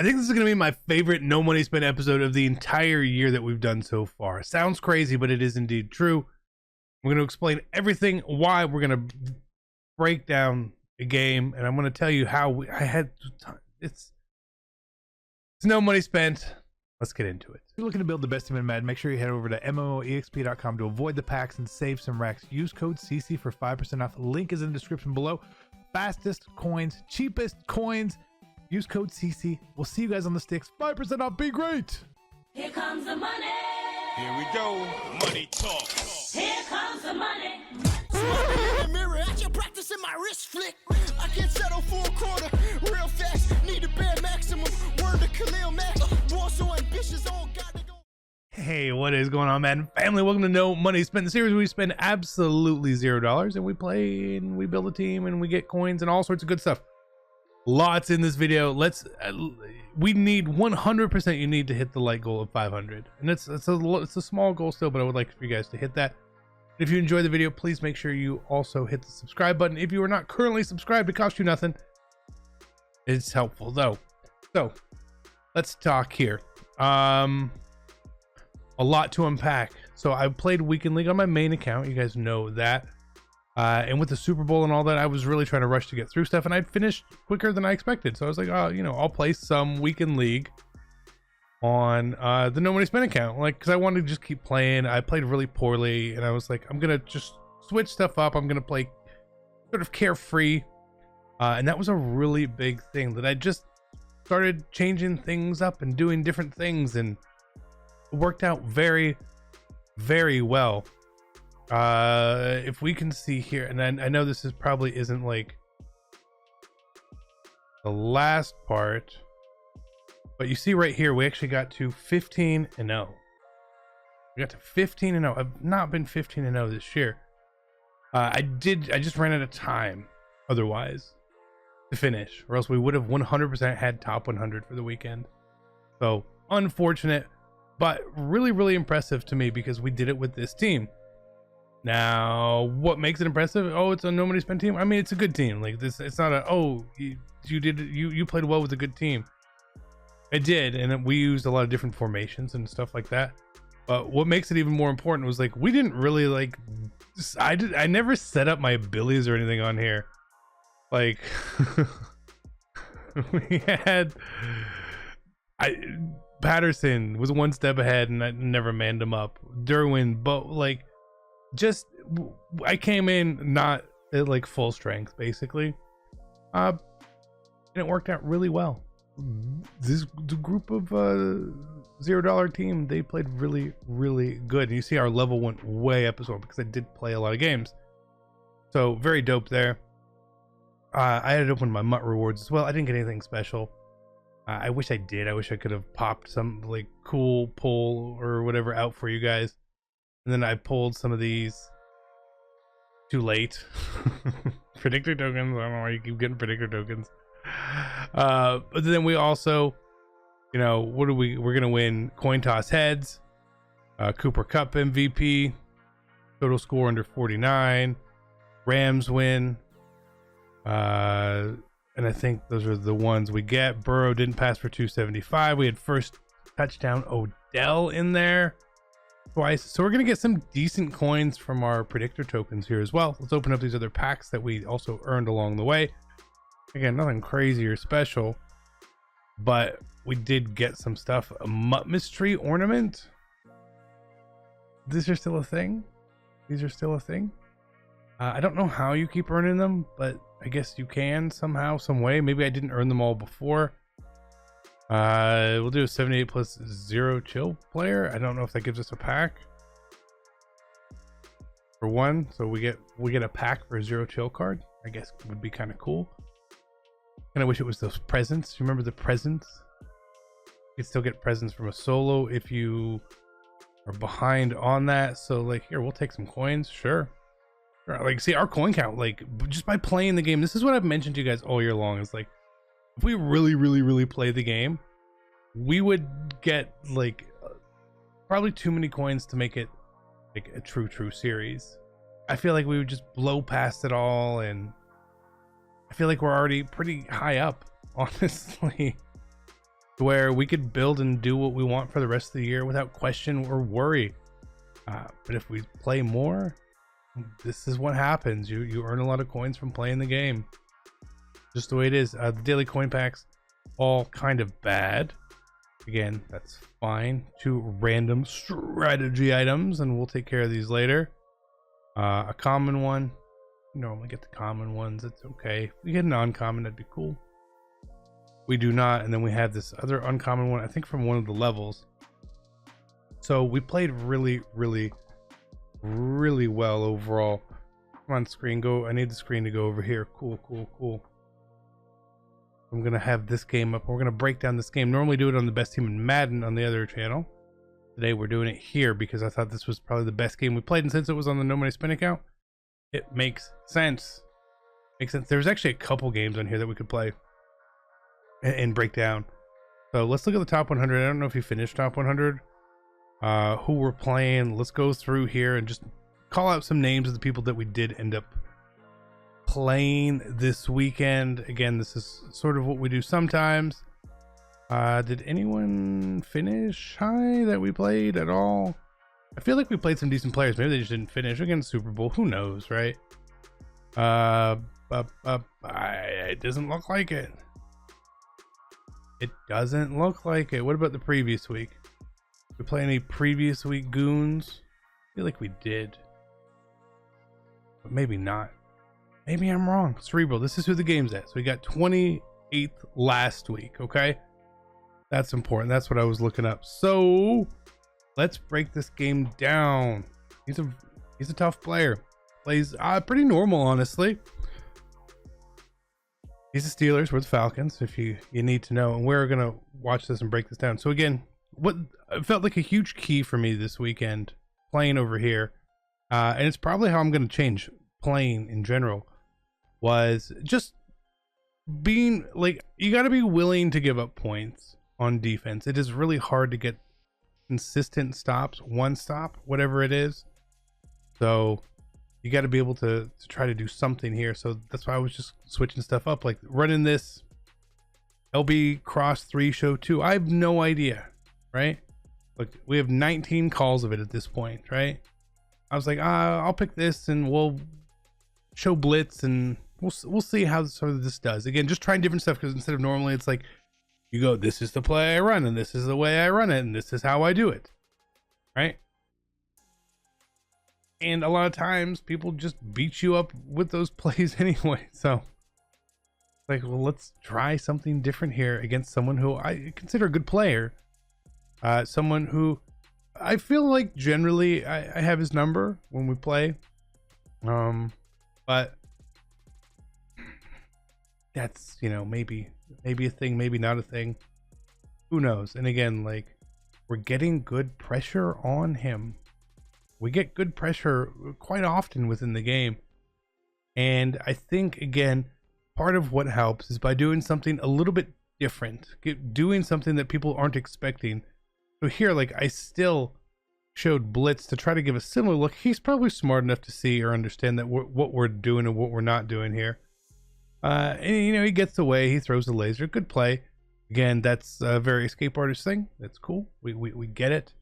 I think this is going to be my favorite no money spent episode of the entire year that we've done so far. Sounds crazy, but it is indeed true. We're going to explain everything, why we're going to break down a game, and I'm going to tell you how it's no money spent. Let's get into it. If you're looking to build the best team in Madden, make sure you head over to MMOEXP.com to avoid the packs and save some racks. Use code CC for 5% off. Link is in the description below. Fastest coins, cheapest coins. Use code CC. We'll see you guys on the sticks. 5% off. Be great. Here comes the money. Here we go. Money talk. Here comes the money. Smoking in the mirror at your practice in my wrist flick. I can't settle for a quarter. Real fast. Need a bare maximum. Word to Khalil Mack. War so ambitious. All got to go. Hey, what is going on, Madden family? Welcome to No Money Spent, the series where we spend absolutely $0 and we play and we build a team and we get coins and all sorts of good stuff. Lots in this video. We need 100%. You need to hit the like goal of 500, and it's a small goal still, but I would like for you guys to hit that. If you enjoy the video, please make sure you also hit the subscribe button. If you are not currently subscribed, it costs you nothing. It's helpful though. So let's talk here. A lot to unpack. So I played Weekend League on my main account. You guys know that. And with the Super Bowl and all that, I was really trying to rush to get through stuff, and I'd finished quicker than I expected. So I was like, oh, you know, I'll play some Weekend League on the No Money Spent account, like, because I wanted to just keep playing. I played really poorly, and I was like, I'm gonna just switch stuff up. I'm gonna play sort of carefree, and that was a really big thing that I just started changing things up and doing different things, and it worked out very, very well. If we can see here, and I know this is probably isn't like the last part, but you see right here, we actually got to 15-0. We got to 15-0. I've not been 15-0 this year. I just ran out of time otherwise to finish, or else we would have 100% had top 100 for the weekend. So unfortunate, but really, really impressive to me because we did it with this team. Now, what makes it impressive? Oh, it's a no money spent team. I mean, it's a good team. Like this, it's not a you played well with a good team. It did, and we used a lot of different formations and stuff like that. But what makes it even more important was like we didn't really like. I never set up my abilities or anything on here. Like we had Patterson was one step ahead, and I never manned him up. Derwin, but like. Just I came in not at like full strength basically, and it worked out really well. The group of $0 team, they played really, really good, and you see our level went way up as well because I did play a lot of games, so very dope there. I had opened my MUT rewards as well. I didn't get anything special. I wish I did. I wish I could have popped some like cool pull or whatever out for you guys. And then I pulled some of these too late. Predictor tokens. I don't know why you keep getting predictor tokens. But then we also, you know, we're going to win coin toss heads, Cooper Cup MVP, total score under 49, Rams win. And I think those are the ones we get. Burrow didn't pass for 275. We had first touchdown Odell in there. Twice, so we're gonna get some decent coins from our predictor tokens here as well. Let's open up these other packs that we also earned along the way. Again, nothing crazy or special, but we did get some stuff. A MUT mystery ornament. These are still a thing. These are still a thing. I don't know how you keep earning them, but I guess you can somehow, some way. Maybe I didn't earn them all before. We'll do a 78 plus 0 chill player. I don't know if that gives us a pack for one, so we get a pack for a 0 chill card. I guess it would be kind of cool. And I wish it was those presents. You remember the presents? You can still get presents from a solo if you are behind on that. So like here, we'll take some coins. Sure. Like see our coin count, like just by playing the game. This is what I've mentioned to you guys all year long. Is like, if we really, really, really play the game, we would get like probably too many coins to make it like a true series. I feel like we would just blow past it all, and I feel like we're already pretty high up, honestly. where we could build and do what we want for the rest of the year without question or worry. But if we play more, this is what happens. You earn a lot of coins from playing the game. Just the way it is. The daily coin packs, all kind of bad. Again, that's fine. 2 random strategy items, and we'll take care of these later. A common one. You normally get the common ones. It's okay. If we get an uncommon, that'd be cool. We do not. And then we have this other uncommon one, I think from one of the levels. So we played really well overall. Come on, screen, go. I need the screen to go over here. Cool. I'm gonna have this game up. We're gonna break down this game. Normally do it on the best team in Madden on the other channel. Today we're doing it here because I thought this was probably the best game we played, and since it was on the No Money Spin account, it makes sense. There's actually a couple games on here that we could play and break down. So let's look at the top 100. I don't know if you finished top 100. Who we're playing. Let's go through here and just call out some names of the people that we did end up playing this weekend. Again, this is sort of what we do sometimes. Did anyone finish high that we played at all? I feel like we played some decent players. Maybe they just didn't finish against Super Bowl. Who knows, right? It doesn't look like it. It doesn't look like it. What about the previous week? Did we play any previous week goons? I feel like we did, but maybe not. Maybe I'm wrong. Cerebral, this is who the game's at. So we got 28th last week. Okay, that's important. That's what I was looking up. So let's break this game down. He's a tough player. Plays pretty normal, honestly. He's the Steelers. We're the Falcons, if you need to know. And we're gonna watch this and break this down. So again, what felt like a huge key for me this weekend playing over here, and it's probably how I'm gonna change playing in general, was just being like, you got to be willing to give up points on defense. It is really hard to get consistent stops, one stop, whatever it is. So you got to be able to try to do something here. So that's why I was just switching stuff up, like running this LB cross 3 show 2. I have no idea, right? Look, we have 19 calls of it at this point, right? I was like, I'll pick this and we'll show blitz and we'll see how sort of this does. Again, just trying different stuff, because instead of normally it's like you go, this is the play I run and this is the way I run it and this is how I do it, right? And a lot of times people just beat you up with those plays anyway. So like, well, let's try something different here against someone who I consider a good player, someone who I feel like generally I have his number when we play, but that's, you know, maybe a thing, maybe not a thing, who knows. And again, like, we're getting good pressure on him. We get good pressure quite often within the game, and I think, again, part of what helps is by doing something a little bit different, doing something that people aren't expecting. So here, like, I still showed blitz to try to give a similar look. He's probably smart enough to see or understand that what we're doing and what we're not doing here. And you know, he gets away, he throws the laser, good play. Again, that's a very escape artist thing. That's cool. We get it.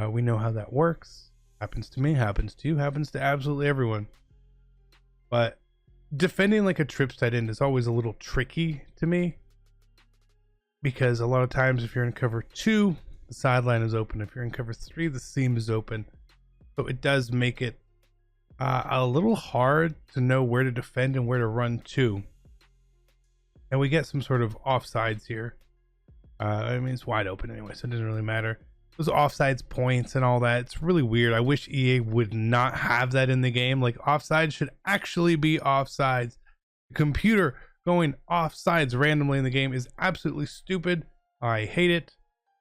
We know how that works. Happens to me, happens to you, happens to absolutely everyone. But defending like a trips tight end is always a little tricky to me, because a lot of times if you're in cover 2, the sideline is open. If you're in cover 3, the seam is open. So it does make it a little hard to know where to defend and where to run to. And we get some sort of offsides here. I mean, it's wide open anyway, so it doesn't really matter. Those offsides points and all that, it's really weird. I wish EA would not have that in the game. Like, offsides should actually be offsides. The computer going offsides randomly in the game is absolutely stupid. I hate it.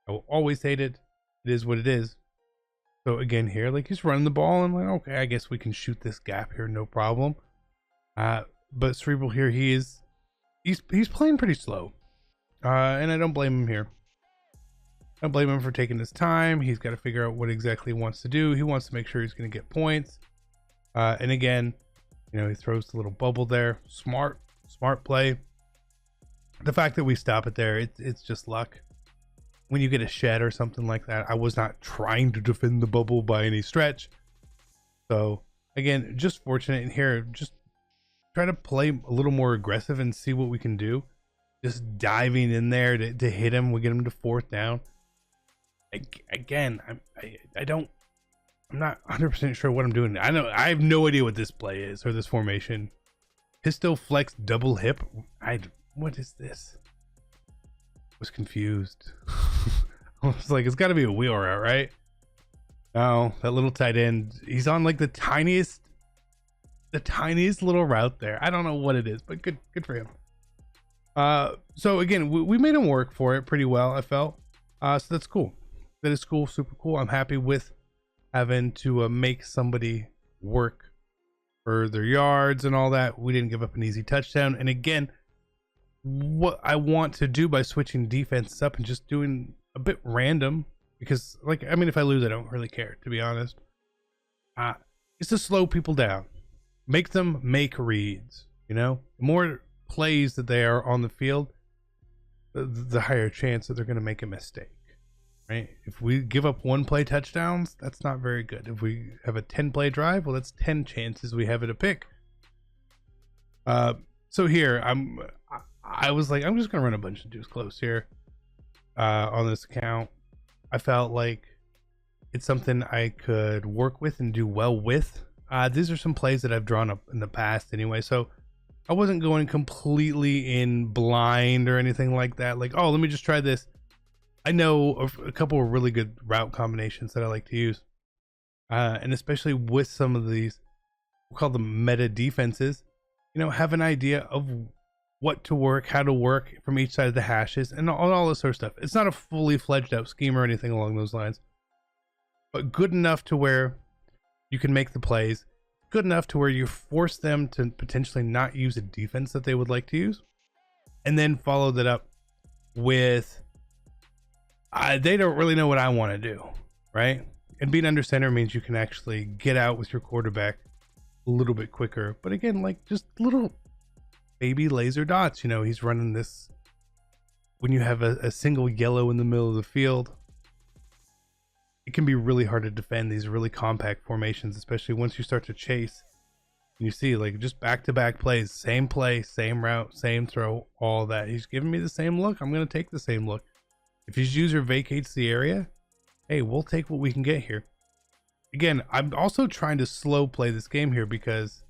I will always hate it. It is what it is. So again, here, like, he's running the ball and like, okay, I guess we can shoot this gap here, no problem. But Cerebral here, he's playing pretty slow, and I don't blame him here. I don't blame him for taking his time. He's got to figure out what exactly he wants to do. He wants to make sure he's going to get points. And again, you know, he throws the little bubble there. Smart play. the fact that we stop it there, it's just luck. When you get a shed or something like that, I was not trying to defend the bubble by any stretch. So again, just fortunate in here. Just try to play a little more aggressive and see what we can do. Just diving in there to hit him. We get him to 4th down. Again, I'm not 100% sure what I'm doing. I have no idea what this play is or this formation. Pistol flex double hip. What is this? I was confused. I was like, it's got to be a wheel route, right? No, that little tight end. He's on like the tiniest little route there. I don't know what it is, but good for him. So again, we made him work for it pretty well, I felt. So that's cool. That is cool, super cool. I'm happy with having to make somebody work for their yards and all that. We didn't give up an easy touchdown. And again, what I want to do by switching defenses up and just doing a bit random, because like, I mean, if I lose, I don't really care, to be honest. Is to slow people down, make them make reads. You know, the more plays that they are on the field, the higher chance that they're going to make a mistake. Right? If we give up 1 play touchdowns, that's not very good. If we have a 10 play drive, well, that's 10 chances we have it a pick. So here I was like, I'm just gonna run a bunch of deuce close here on this account. I felt like it's something I could work with and do well with. These are some plays that I've drawn up in the past anyway, so I wasn't going completely in blind or anything like that. Like, oh, let me just try this. I know a couple of really good route combinations that I like to use. And especially with some of these, we'll call them meta defenses, you know, have an idea of what to work, how to work from each side of the hashes, and all this sort of stuff. It's not a fully fledged out scheme or anything along those lines, but good enough to where you can make the plays, good enough to where you force them to potentially not use a defense that they would like to use, and then follow that up with they don't really know what I want to do, right? And being under center means you can actually get out with your quarterback a little bit quicker. But again, like just little baby laser dots, you know, he's running this when you have a single yellow in the middle of the field. It can be really hard to defend these really compact formations, especially once you start to chase. And you see like just back-to-back plays, same play, same route, same throw, all that. He's giving me the same look. I'm going to take the same look. If his user vacates the area, hey, we'll take what we can get here. Again, I'm also trying to slow play this game here because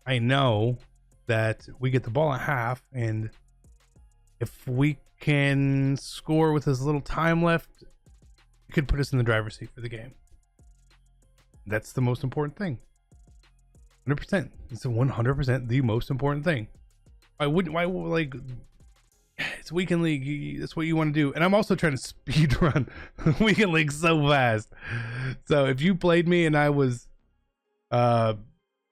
I know that we get the ball at half, and if we can score with as little time left, it could put us in the driver's seat for the game. That's the most important thing. 100%. It's 100% the most important thing. Why, like, it's weekend league, that's what you want to do. And I'm also trying to speed run weekend league so fast. So if you played me and I was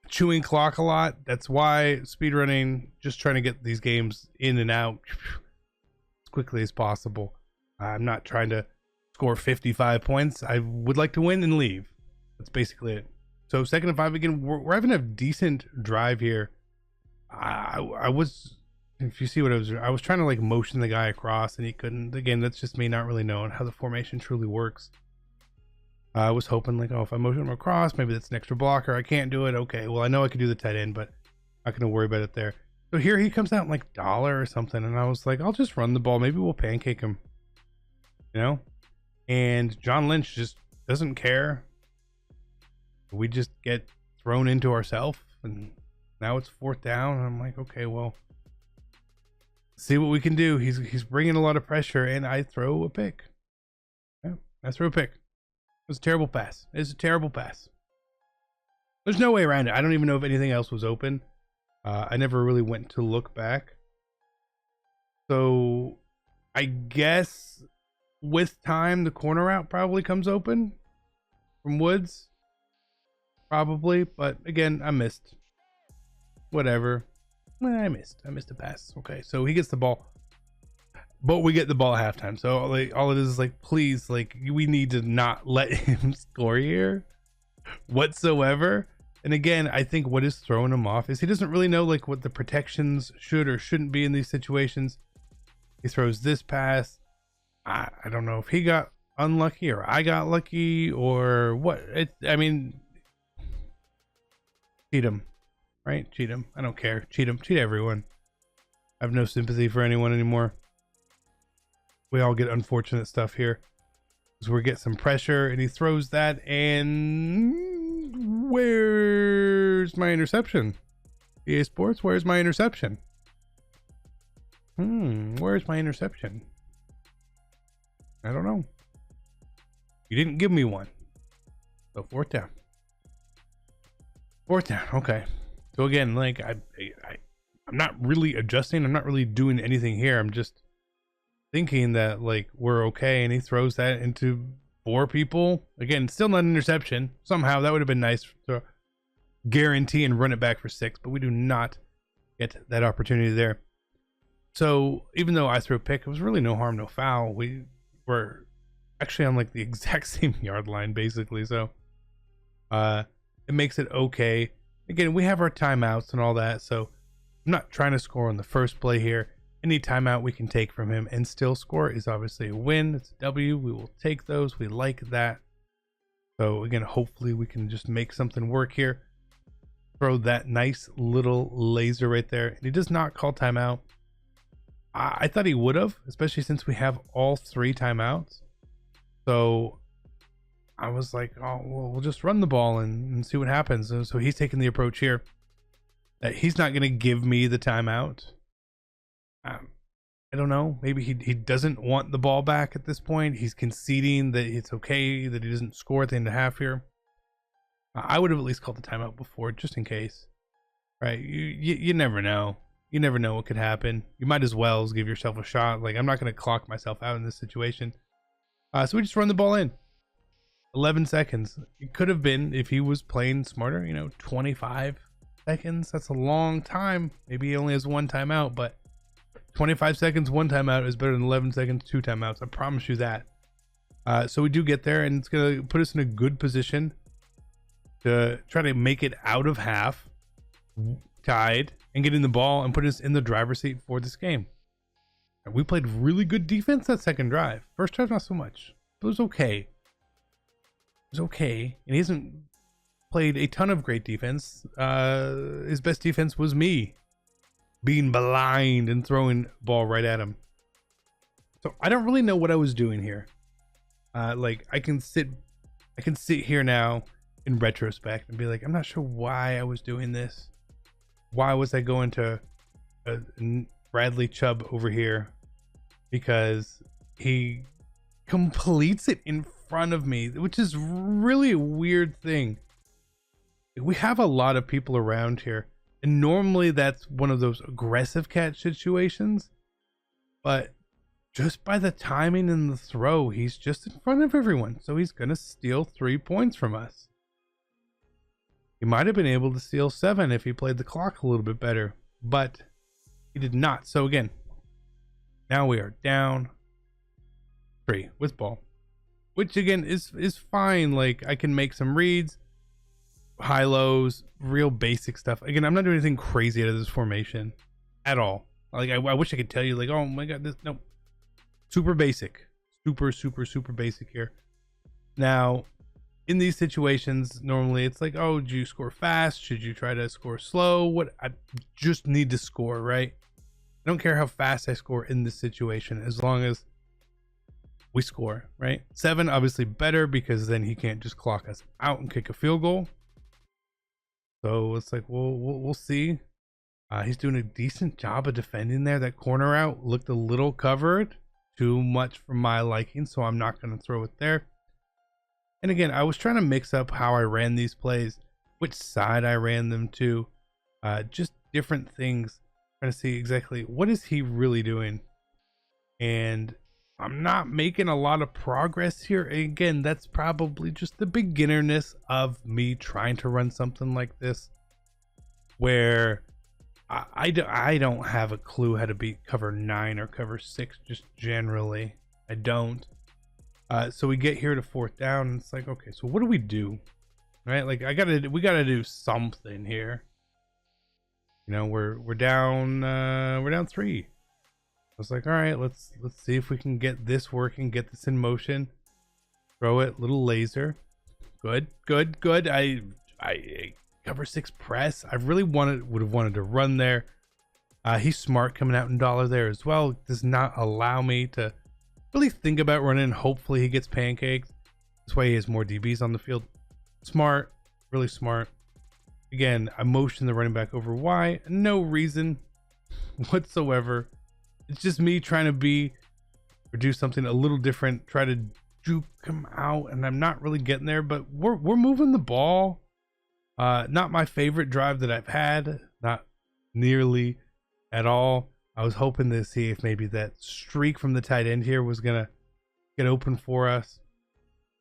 chewing clock a lot, that's why speed running, just trying to get these games in and out as quickly as possible. I'm not trying to score 55 points. I would like to win and leave. That's basically it. So 2nd and 5 again. We're having a decent drive here. I was, if you see what I was trying to like motion the guy across and he couldn't. Again, that's just me not really knowing how the formation truly works. I was hoping like, oh, if I motion him across, maybe that's an extra blocker. I can't do it. Okay, well, I know I could do the tight end, but I'm not going to worry about it there. So here he comes out like dollar or something. And I was like, I'll just run the ball. Maybe we'll pancake him, you know? And John Lynch just doesn't care. We just get thrown into ourselves. And now it's 4th down. And I'm like, okay, well, see what we can do. He's bringing a lot of pressure, and I throw a pick. Yeah, I throw a pick. It was a terrible pass. It's a terrible pass. There's no way around it. I don't even know if anything else was open. I never really went to look back. So I guess with time, the corner route probably comes open from Woods. Probably. But again, I missed. Whatever. I missed a pass. Okay, so he gets the ball. But we get the ball at halftime. So like, all it is like, please, like, we need to not let him score here whatsoever. And again, I think what is throwing him off is he doesn't really know like what the protections should or shouldn't be in these situations. He throws this pass. I don't know if he got unlucky or I got lucky or what. I mean, cheat him, right? Cheat him. I don't care. Cheat him. Cheat everyone. I have no sympathy for anyone anymore. We all get unfortunate stuff here. So we get some pressure and he throws that, and where's my interception? EA Sports, where's my interception? Where's my interception? I don't know. You didn't give me one. So fourth down. Fourth down. Okay. So again, like I'm not really adjusting. I'm not really doing anything here. I'm just thinking that like we're okay, and he throws that into 4 people. Again, still not an interception. Somehow that would have been nice to guarantee and run it back for 6, but we do not get that opportunity there. So even though I threw a pick, it was really no harm, no foul. We were actually on like the exact same yard line basically. So it makes it okay. Again, we have our timeouts and all that, so I'm not trying to score on the first play here. Any timeout we can take from him and still score is obviously a win. It's a W. We will take those. We like that. So again, hopefully we can just make something work here. Throw that nice little laser right there. And he does not call timeout. I thought he would have, especially since we have all 3 timeouts. So I was like, oh, well, we'll just run the ball and see what happens. And so he's taking the approach here that he's not going to give me the timeout. I don't know. Maybe he doesn't want the ball back at this point. He's conceding that it's okay that he doesn't score at the end of half here. I would have at least called the timeout before, just in case. Right? You never know. You never know what could happen. You might as well give yourself a shot. Like, I'm not going to clock myself out in this situation. So we just run the ball in. 11 seconds. It could have been, if he was playing smarter, 25 seconds. That's a long time. Maybe he only has 1 timeout, but 25 seconds, 1 timeout is better than 11 seconds, 2 timeouts. I promise you that. So we do get there, and it's going to put us in a good position to try to make it out of half, tied, and getting the ball and put us in the driver's seat for this game. And we played really good defense that second drive. First drive, not so much. It was okay. It was okay. And he hasn't played a ton of great defense. His best defense was me being blind and throwing ball right at him. So I don't really know what I was doing here. Like I can sit here now in retrospect and be like, I'm not sure why I was doing this. Why was I going to Bradley Chubb over here? Because he completes it in front of me, which is really a weird thing. We have a lot of people around here, and normally that's one of those aggressive catch situations, but just by the timing and the throw, he's just in front of everyone, so he's gonna steal 3 points from us. He might have been able to steal 7 if he played the clock a little bit better, but he did not. So again, now we are down 3 with ball, which again is fine. Like I can make some reads, high lows, real basic stuff. Again, I'm not doing anything crazy out of this formation at all. Like I wish I could tell you like, oh my god, this, no, super basic, super basic here. Now in these situations, normally it's like, oh, do you score fast? Should you try to score slow? What? I just need to score, right? I don't care how fast I score in this situation, as long as we score, right? 7 obviously better, because then he can't just clock us out and kick a field goal. So it's like, well, we'll see. He's doing a decent job of defending there. That corner out looked a little covered, too much for my liking, so I'm not going to throw it there. And again, I was trying to mix up how I ran these plays, which side I ran them to, just different things, trying to see exactly what is he really doing. And I'm not making a lot of progress here. Again, that's probably just the beginnerness of me trying to run something like this, where I don't have a clue how to beat cover 9 or cover 6, just generally. I don't. So we get here to 4th down, and it's like, okay, so what do we do? Right? Like we gotta do something here. We're down 3. was like, all right, let's see if we can get this working, get this in motion. Throw it, little laser. Good. I cover 6 press. I really would have wanted to run there. He's smart coming out in dollar there as well. Does not allow me to really think about running. Hopefully he gets pancaked. This way he has more DBs on the field. Smart, really smart. Again, I motion the running back over Y. No reason whatsoever. It's just me trying to do something a little different. Try to juke him out, and I'm not really getting there. But we're moving the ball. Not my favorite drive that I've had. Not nearly at all. I was hoping to see if maybe that streak from the tight end here was gonna get open for us.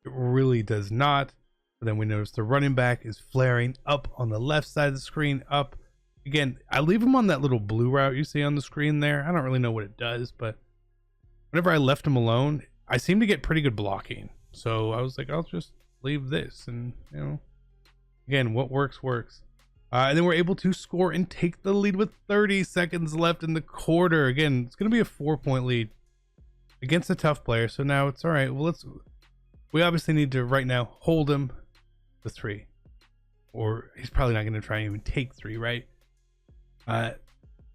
It really does not. But then we notice the running back is flaring up on the left side of the screen. Up again. I leave him on that little blue route you see on the screen there. I don't really know what it does, but whenever I left him alone, I seem to get pretty good blocking. So I was like, I'll just leave this, and again, what works. And then we're able to score and take the lead with 30 seconds left in the quarter. Again, it's going to be a 4-point lead against a tough player. So now it's all right. Well, we obviously need to right now hold him to 3, or he's probably not going to try and even take 3, right?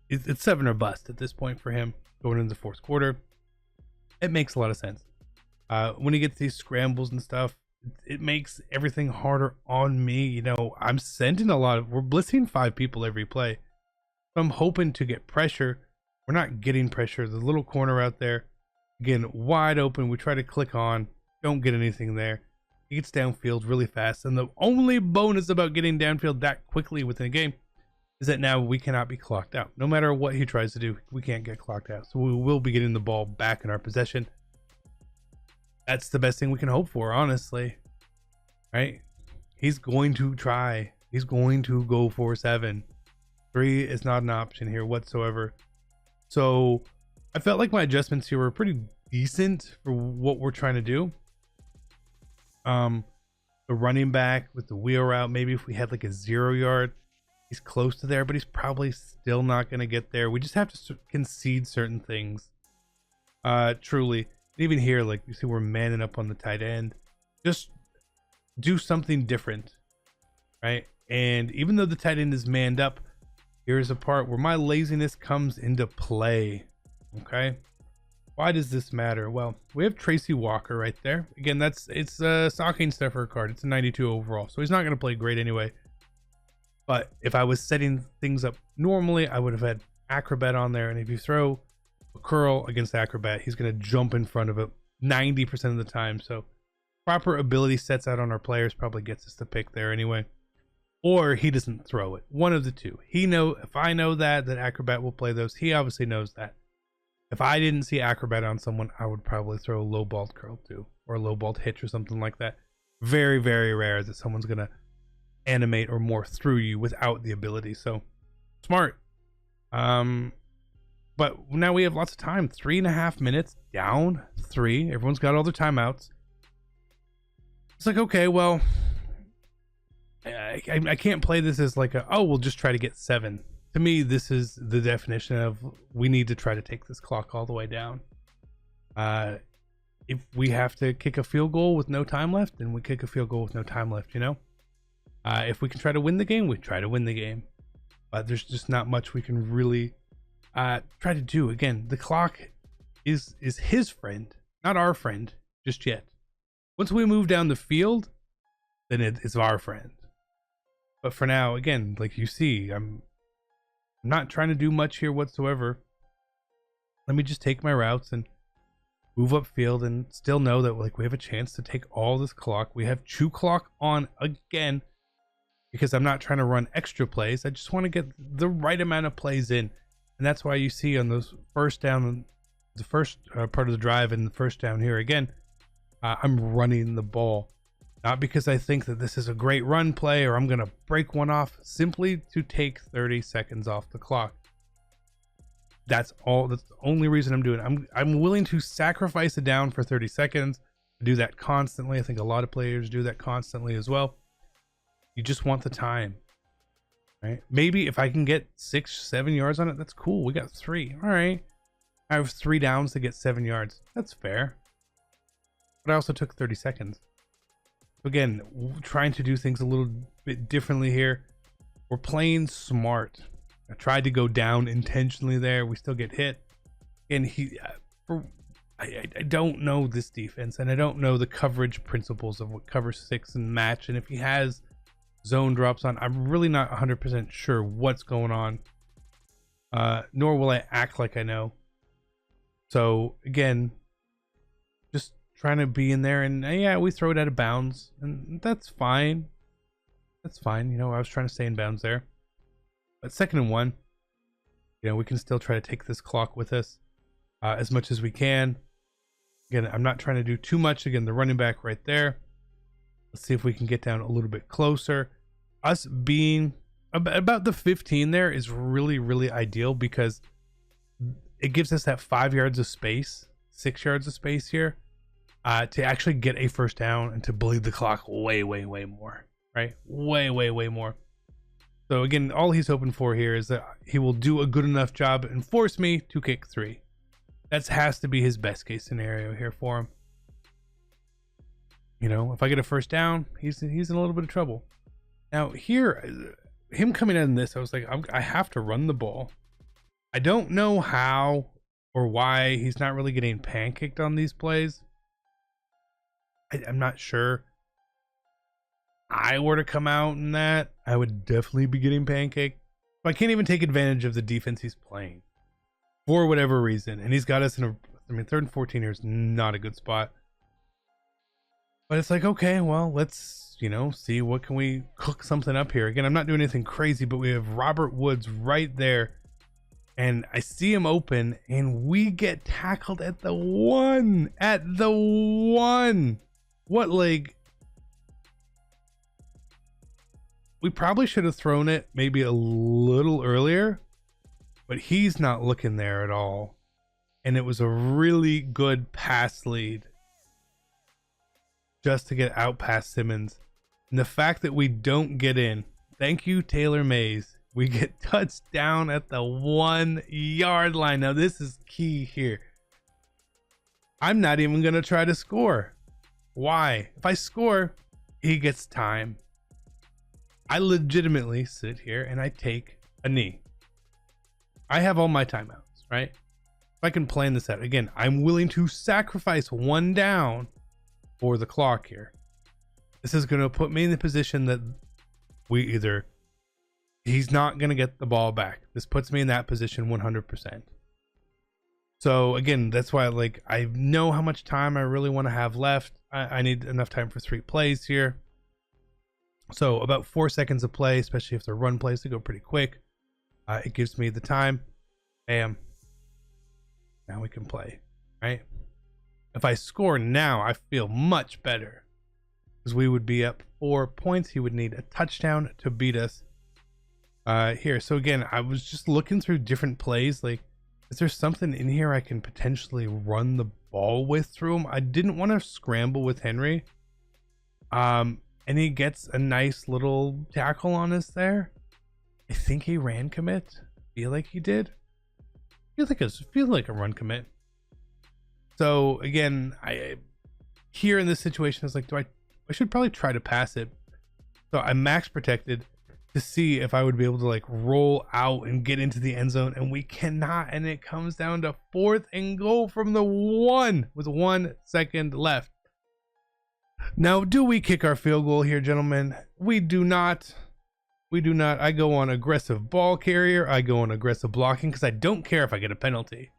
It's 7 or bust at this point for him going into the fourth quarter. It makes a lot of sense. When he gets these scrambles and stuff, it makes everything harder on me. I'm sending we're blitzing 5 people every play. So I'm hoping to get pressure. We're not getting pressure. The little corner out there, again, wide open. We try to click on, don't get anything there. He gets downfield really fast. And the only bonus about getting downfield that quickly within a game is that now we cannot be clocked out. No matter what he tries to do, we can't get clocked out. So we will be getting the ball back in our possession. That's the best thing we can hope for, honestly. Right? He's going to try. He's going to go for 7. 3 is not an option here whatsoever. So I felt like my adjustments here were pretty decent for what we're trying to do. The running back with the wheel route, maybe if we had like a 0 yard, he's close to there, but he's probably still not going to get there. We just have to concede certain things. Truly. Even here, like you see, we're manning up on the tight end. Just do something different, right? And even though the tight end is manned up, here's a part where my laziness comes into play. Okay, why does this matter? Well, we have Tracy Walker right there. Again, it's a stocking stuffer card. It's a 92 overall, so he's not going to play great anyway. But if I was setting things up normally, I would have had Acrobat on there, and if you throw a curl against Acrobat, he's going to jump in front of it 90% of the time. So proper ability sets out on our players probably gets us the pick there anyway, or he doesn't throw it. One of the two. If I know that Acrobat will play those, he obviously knows that. If I didn't see Acrobat on someone, I would probably throw a low balled curl too, or a low balled hitch or something like that. Very, very rare that someone's going to animate or morph through you without the ability. So smart. But now we have lots of time. 3.5 minutes, down 3. Everyone's got all their timeouts. It's like, okay, well, I can't play this as like we'll just try to get 7. To me, this is the definition of we need to try to take this clock all the way down. If we have to kick a field goal with no time left, then we kick a field goal with no time left, If we can try to win the game, we try to win the game. But there's just not much we can really try to do. Again, the clock is his friend, not our friend just yet. Once we move down the field, then it's our friend. But for now, again, like you see, I'm not trying to do much here whatsoever. Let me just take my routes and move upfield and still know that like we have a chance to take all this clock. We have 2 clock on again because I'm not trying to run extra plays. I just want to get the right amount of plays in. And that's why you see on those first down, the first part of the drive and the first down here again, I'm running the ball. Not because I think that this is a great run play or I'm going to break one off, simply to take 30 seconds off the clock. That's all. That's the only reason I'm doing it. I'm willing to sacrifice a down for 30 seconds. I do that constantly. I think a lot of players do that constantly as well. You just want the time. Right? Maybe if I can get 6-7 yards on it, that's cool. We got 3. All right. I have 3 downs to get 7 yards. That's fair. But I also took 30 seconds. Again, trying to do things a little bit differently here. We're playing smart. I tried to go down intentionally there. We still get hit. And I don't know this defense, and I don't know the coverage principles of what cover 6 and match. And if he has zone drops on, I'm really not 100% sure what's going on. Nor will I act like I know. So again, just trying to be in there, and yeah, we throw it out of bounds, and that's fine. That's fine. You know, I was trying to stay in bounds there. But 2nd and 1, you know, we can still try to take this clock with us as much as we can. Again, I'm not trying to do too much. Again, the running back right there. Let's see if we can get down a little bit closer. Us being about the 15 there is really, really ideal, because it gives us that 5 yards of space, 6 yards of space here to actually get a first down and to bleed the clock way, way, way more, right? Way, way, way more. So again, all he's hoping for here is that he will do a good enough job and force me to kick 3. That has to be his best case scenario here for him. You know, if I get a first down, he's in a little bit of trouble. Now here, him coming in this, I was like, I have to run the ball. I don't know how or why he's not really getting pancaked on these plays. I'm not sure. I were to come out in that, I would definitely be getting pancaked. But I can't even take advantage of the defense he's playing for whatever reason. And he's got us in a, I mean, 3rd and 14 here is not a good spot. But it's like, okay, well, let's, you know, see what can we cook something up here. Again, I'm not doing anything crazy, but we have Robert Woods right there. And I see him open, and we get tackled at the 1. At the 1. What, like? We probably should have thrown it maybe a little earlier, but he's not looking there at all. And it was a really good pass lead just to get out past Simmons. And the fact that we don't get in, thank you, Taylor Mays. We get touched down at the 1 yard line. Now this is key here. I'm not even going to try to score. Why? If I score, he gets time. I legitimately sit here and I take a knee. I have all my timeouts, right? If I can plan this out. Again, I'm willing to sacrifice 1 down for the clock here. This is going to put me in the position that he's not going to get the ball back. This puts me in that position 100%. So again, that's why, like, I know how much time I really want to have left. I need enough time for 3 plays here. So about 4 seconds of play, especially if they're run plays, they go pretty quick. It gives me the time. Bam. Now we can play, right? If I score now, I feel much better, because we would be up 4 points. He would need a touchdown to beat us here. So again, I was just looking through different plays. Like, is there something in here I can potentially run the ball with through him? I didn't want to scramble with Henry. And he gets a nice little tackle on us there. I think he ran commit. Feel like he did. Feel like a run commit. So again, I here in this situation is like, I should probably try to pass it. So I max protected to see if I would be able to like roll out and get into the end zone, and we cannot. And it comes down to 4th and goal from the 1 with 1 second left. Now, do we kick our field goal here, gentlemen? We do not. We do not. I go on aggressive ball carrier. I go on aggressive blocking, because I don't care if I get a penalty.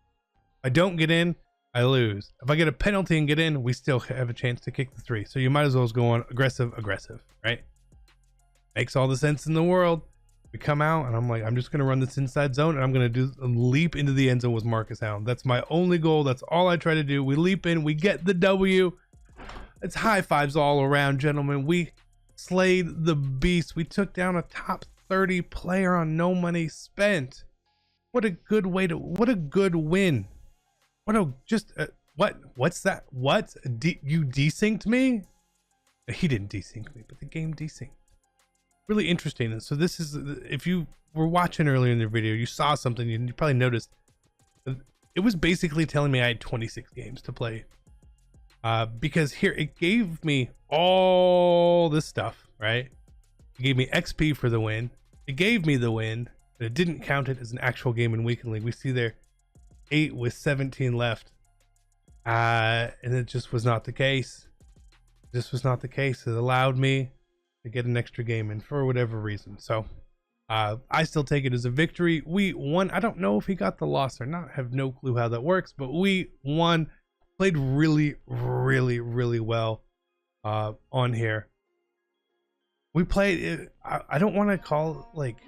If I don't get in, I lose. If I get a penalty and get in, we still have a chance to kick the 3. So you might as well go on aggressive, right? Makes all the sense in the world. We come out, and I'm like, I'm just going to run this inside zone, and I'm going to do a leap into the end zone with Marcus Allen. That's my only goal. That's all I try to do. We leap in. We get the W. It's high fives all around, gentlemen. We slayed the beast. We took down a top 30 player on no money spent. What a good way to, what a good win. What a, just, what's that? What? You desynced me? He didn't desync me, but the game desynced. Really interesting. And so this is, if you were watching earlier in the video, you saw something, you probably noticed it was basically telling me I had 26 games to play. Because here it gave me all this stuff, right? It gave me XP for the win. It gave me the win, but it didn't count it as an actual game in Weekend League. We see there 8 with 17 left. And it just was not the case. This was not the case. It allowed me to get an extra game in for whatever reason. So I still take it as a victory. We won. I don't know if he got the loss or not. I have no clue how that works, but we won. Played really, really, really well on here. We played, I don't want to call it like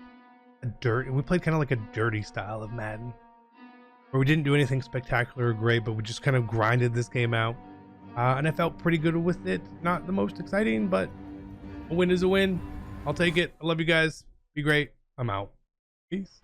we played kind of like a dirty style of Madden, where we didn't do anything spectacular or great, but we just kind of grinded this game out. And I felt pretty good with it. Not the most exciting, but a win is a win. I'll take it. I love you guys. Be great. I'm out. Peace.